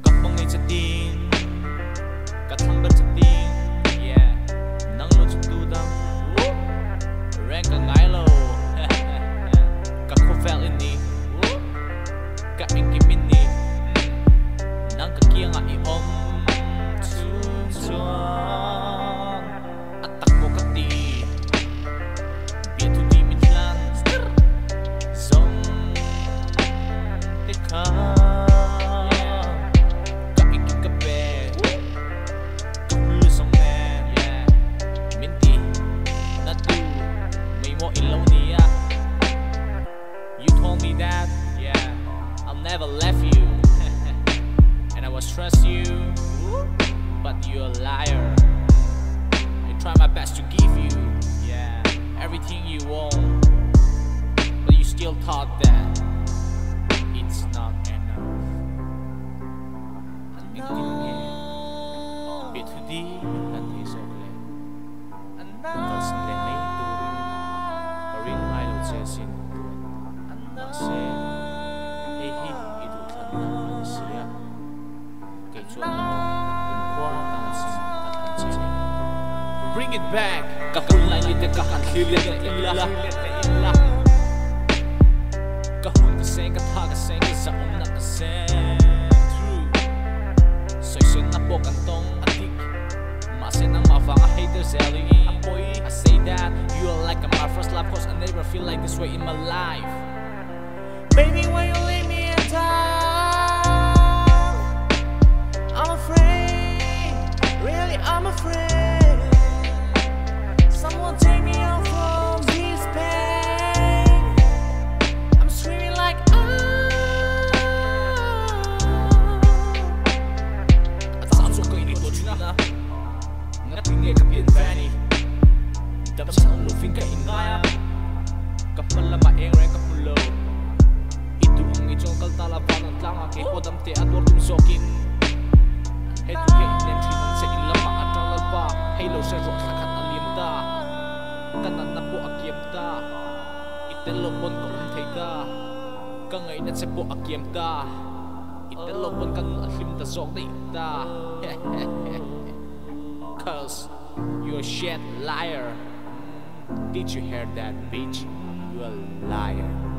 Cặp mong ngày sẽ tin cả thằng đất sẽ tin nắng luôn trong tu đăng rèn cả ngái lâu cả khô phèo in đi cả anh kim in đi nắng cả kia ngại ôm xuống xuống atak mo ka ti bia tu di min lan song te ka ka anh kim ka pe ka lu song man min ti na tu may mo ilaw niya. You told me that I'll never left you and I was trust you, but you're a liar. I try my best to give you everything you want, but you still thought that it's not enough. Anh biết tin nghe biết thứ đi anh thấy rồi lệ còn xin lệ mấy tuổi có riêng hai lối xe xin mà xe hey hi itu thân manusia kay chuan qua tăng xin at han chini bring it back kahul lai lite ka han thlilet illa kahun ka seng ka tha ka seng ka sa na ka seng true soy sen na po kantong adik ma sen ang mafanga haters selling boy I say that you are like my first love cause I never feel like this way in my life. Baby, when you leave me in town, I'm afraid, really I'm afraid. Someone take me out from this pain. I'm screaming like at saan so kayo nito na ngatingin ka pinvani dam sa ang lufin ka ingaya kapala maeng ren ka pulo Jong kaltala panang tlang ake kodam te ador tum sokin hey tu ke inen trinan se in lama atang lalpa hey lo se rok sakat alim ta kanan na po akiem ta itel lo pon ko thei ta ka ngai na se po akiem ta itel lo pon kan alim ta sok dei ta cause you're a shit liar. Did you hear that, bitch? You're a liar.